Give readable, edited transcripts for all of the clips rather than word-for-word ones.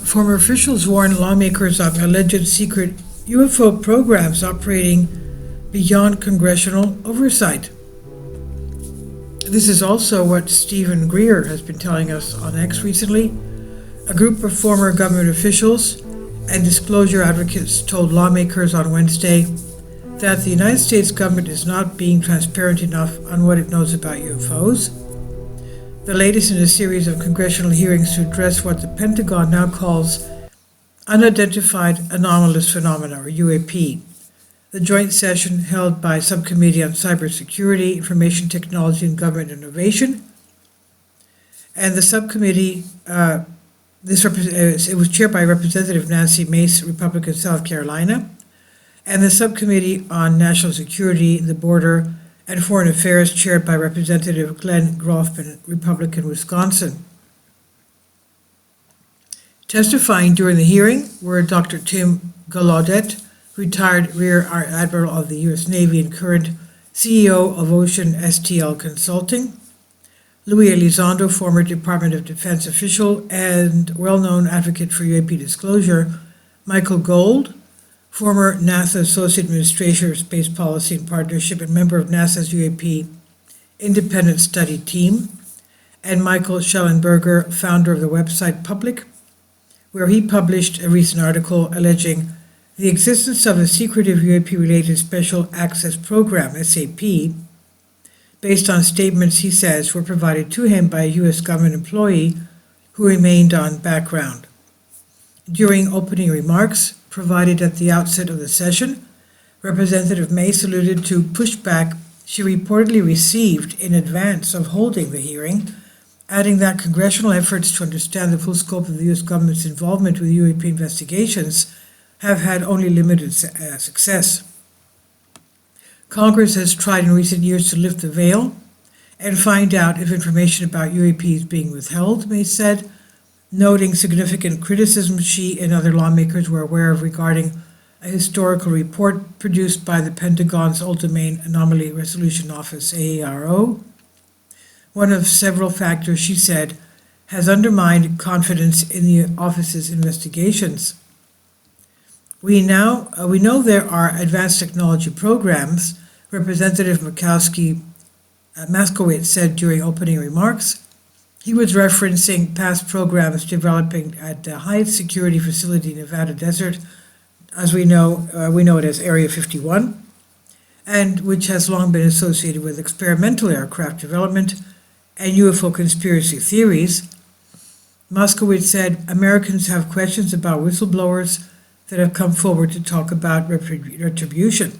Former officials warn lawmakers of alleged secret UFO programs operating beyond congressional oversight. This is also what Stephen Greer has been telling us on X recently. A group of former government officials and disclosure advocates told lawmakers on Wednesday that the United States government is not being transparent enough on what it knows about UFOs. The latest in a series of congressional hearings to address what the Pentagon now calls Unidentified Anomalous Phenomena, or UAP. The joint session held by Subcommittee on Cybersecurity, Information Technology and Government Innovation, and the subcommittee, it was chaired by Representative Nancy Mace, Republican, South Carolina, and the Subcommittee on National Security, the Border, and Foreign Affairs, chaired by Representative Glenn Grothman, Republican, Wisconsin. Testifying during the hearing were Dr. Tim Gallaudet, retired Rear Admiral of the U.S. Navy and current CEO of Ocean STL Consulting, Louis Elizondo, former Department of Defense official and well-known advocate for UAP disclosure, Michael Gold, former NASA Associate Administrator of Space Policy and Partnership and member of NASA's UAP Independent Study Team, and Michael Schellenberger, founder of the website Public, where he published a recent article alleging the existence of a secretive UAP-related Special Access Program, SAP, based on statements he says were provided to him by a U.S. government employee who remained on background. During opening remarks provided at the outset of the session, Representative Mace alluded to pushback she reportedly received in advance of holding the hearing, adding that congressional efforts to understand the full scope of the U.S. government's involvement with UAP investigations have had only limited success. Congress has tried in recent years to lift the veil and find out if information about UAP is being withheld, Mace said, noting significant criticism she and other lawmakers were aware of regarding a historical report produced by the Pentagon's All-Domain Anomaly Resolution Office, AARO. One of several factors, she said, has undermined confidence in the office's investigations. We know there are advanced technology programs, Representative Maskowitz said during opening remarks. He was referencing past programs developing at the high security facility in Nevada Desert, as we know it as Area 51, and which has long been associated with experimental aircraft development and UFO conspiracy theories. Moskowitz said Americans have questions about whistleblowers that have come forward to talk about retribution.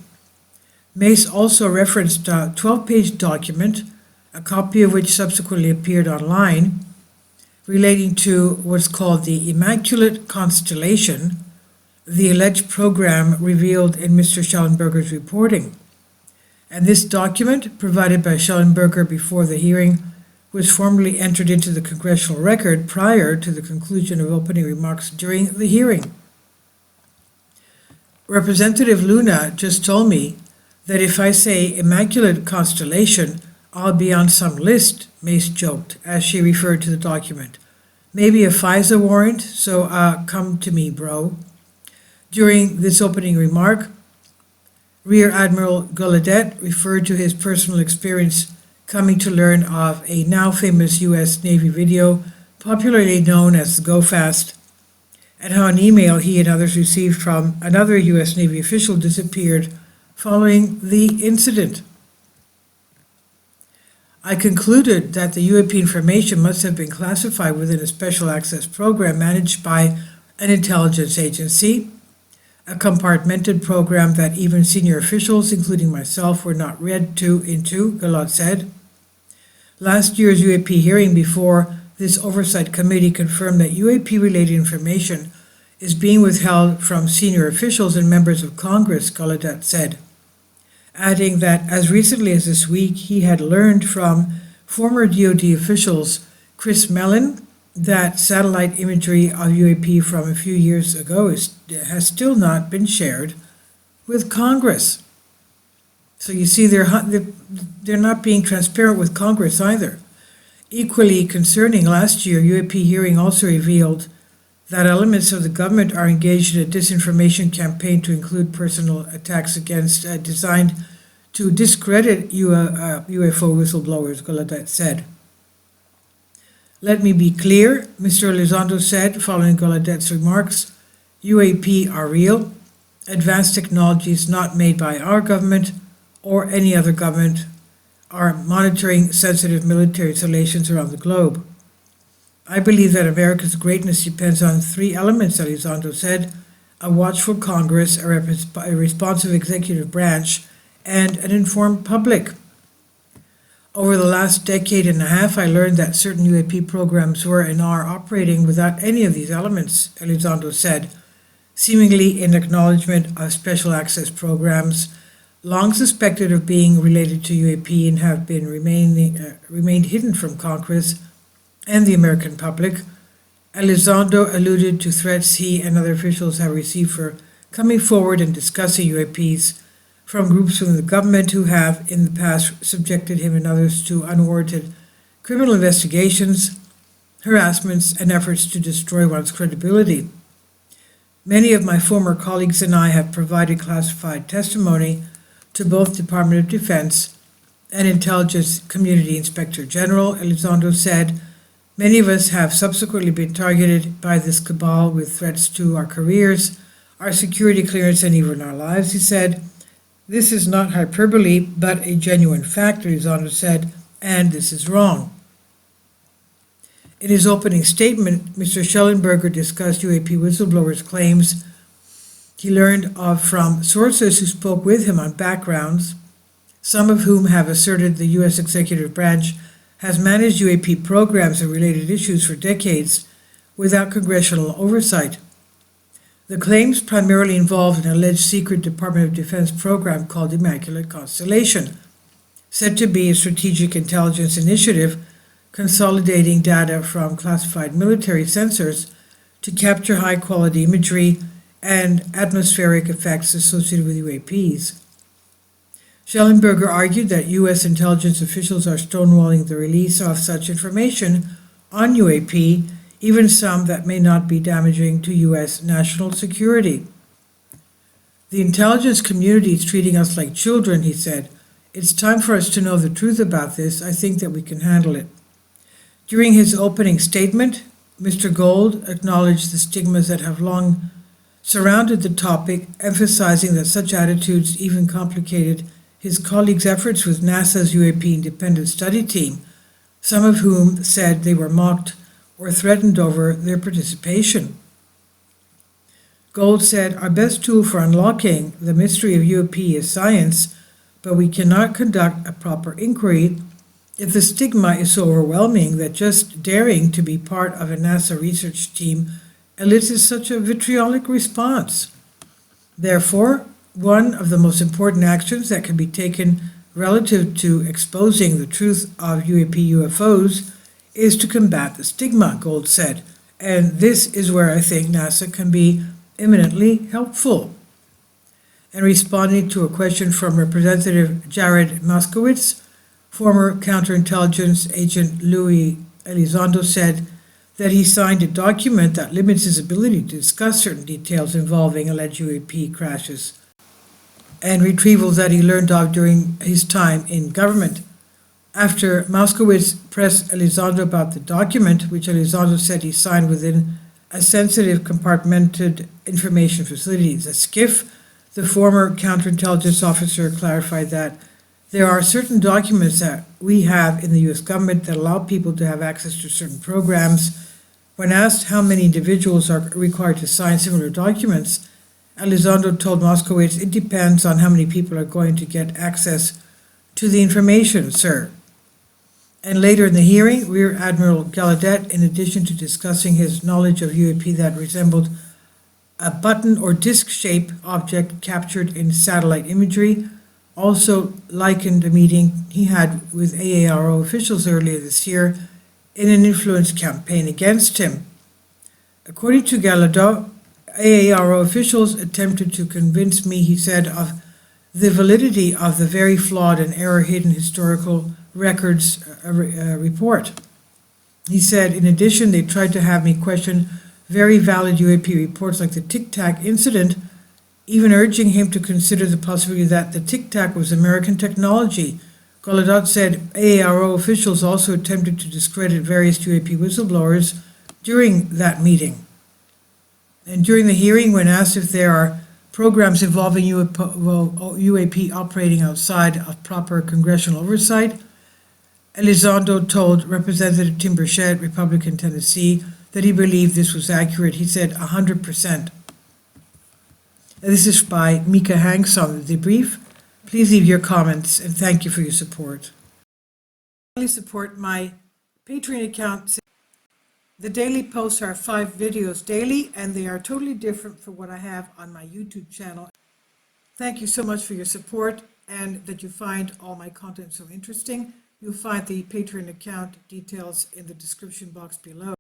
Mace also referenced a 12-page document, a copy of which subsequently appeared online, relating to what's called the Immaculate Constellation, the alleged program revealed in Mr. Schellenberger's reporting. And this document, provided by Schellenberger before the hearing, was formally entered into the congressional record prior to the conclusion of opening remarks during the hearing. Representative Luna just told me that if I say Immaculate Constellation, I'll be on some list, Mace joked as she referred to the document. Maybe a FISA warrant, so come to me, bro. During this opening remark, Rear Admiral Gallaudet referred to his personal experience coming to learn of a now famous U.S. Navy video, popularly known as Go Fast, and how an email he and others received from another U.S. Navy official disappeared following the incident. I concluded that the UAP information must have been classified within a special access program managed by an intelligence agency, a compartmented program that even senior officials, including myself, were not read into, Gallaudet said. Last year's UAP hearing before this Oversight Committee confirmed that UAP-related information is being withheld from senior officials and members of Congress, Gallaudet said, adding that as recently as this week he had learned from former DoD officials Chris Mellon that satellite imagery of UAP from a few years ago has still not been shared with Congress. So you see, they're not being transparent with Congress either. Equally concerning, last year, UAP hearing also revealed that elements of the government are engaged in a disinformation campaign to include personal attacks against designed to discredit UFO whistleblowers, Gallaudet said. Let me be clear, Mr. Elizondo said, following Gallaudet's remarks, UAP are real, advanced technologies not made by our government or any other government are monitoring sensitive military installations around the globe. I believe that America's greatness depends on three elements, Elizondo said: a watchful Congress, a responsive executive branch, and an informed public. Over the last decade and a half, I learned that certain UAP programs were and are operating without any of these elements, Elizondo said, seemingly in acknowledgement of special access programs long suspected of being related to UAP and have been remained hidden from Congress and the American public. Elizondo alluded to threats he and other officials have received for coming forward and discussing UAPs from groups from the government who have in the past subjected him and others to unwarranted criminal investigations, harassments, and efforts to destroy one's credibility. Many of my former colleagues and I have provided classified testimony to both Department of Defense and Intelligence Community Inspector General, Elizondo said. Many of us have subsequently been targeted by this cabal with threats to our careers, our security clearance, and even our lives, he said. This is not hyperbole, but a genuine fact, Elizondo said, and this is wrong. In his opening statement, Mr. Schellenberger discussed UAP whistleblowers' claims he learned of from sources who spoke with him on backgrounds, some of whom have asserted the U.S. executive branch has managed UAP programs and related issues for decades without congressional oversight. The claims primarily involved an alleged secret Department of Defense program called Immaculate Constellation, said to be a strategic intelligence initiative consolidating data from classified military sensors to capture high-quality imagery and atmospheric effects associated with UAPs. Schellenberger argued that U.S. intelligence officials are stonewalling the release of such information on UAP, even some that may not be damaging to U.S. national security. The intelligence community is treating us like children, he said. It's time for us to know the truth about this. I think that we can handle it. During his opening statement, Mr. Gold acknowledged the stigmas that have long surrounded the topic, emphasizing that such attitudes even complicated his colleagues' efforts with NASA's UAP independent study team, some of whom said they were mocked or threatened over their participation. Gold said, our best tool for unlocking the mystery of UAP is science, but we cannot conduct a proper inquiry if the stigma is so overwhelming that just daring to be part of a NASA research team elicits such a vitriolic response. Therefore, one of the most important actions that can be taken relative to exposing the truth of UAP UFOs is to combat the stigma, Gold said, and this is where I think NASA can be eminently helpful. And responding to a question from Representative Jared Moskowitz, former counterintelligence agent Louis Elizondo said that he signed a document that limits his ability to discuss certain details involving alleged UAP crashes and retrievals that he learned of during his time in government. After Moskowitz pressed Elizondo about the document, which Elizondo said he signed within a sensitive compartmented information facility, the SCIF, the former counterintelligence officer clarified that there are certain documents that we have in the U.S. government that allow people to have access to certain programs. When asked how many individuals are required to sign similar documents, Elizondo told Moskowitz, it depends on how many people are going to get access to the information, sir. And later in the hearing, Rear Admiral Gallaudet, in addition to discussing his knowledge of UAP that resembled a button or disc-shaped object captured in satellite imagery, also likened a meeting he had with AARO officials earlier this year in an influence campaign against him. According to Gallaudet, AARO officials attempted to convince me, he said, of the validity of the very flawed and error-hidden historical records report. He said, in addition, they tried to have me question very valid UAP reports like the Tic Tac incident, even urging him to consider the possibility that the Tic Tac was American technology. Gallaudet said AARO officials also attempted to discredit various UAP whistleblowers during that meeting. And during the hearing, when asked if there are programs involving UAP operating outside of proper congressional oversight, Elizondo told Representative Tim Burchett, Republican Tennessee, that he believed this was accurate. He said 100%. This is by Mika Hanks on the debrief. Please leave your comments and thank you for your support. Please support my Patreon account. The daily posts are 5 videos daily, and they are totally different from what I have on my YouTube channel. Thank you so much for your support and that you find all my content so interesting. You'll find the Patreon account details in the description box below.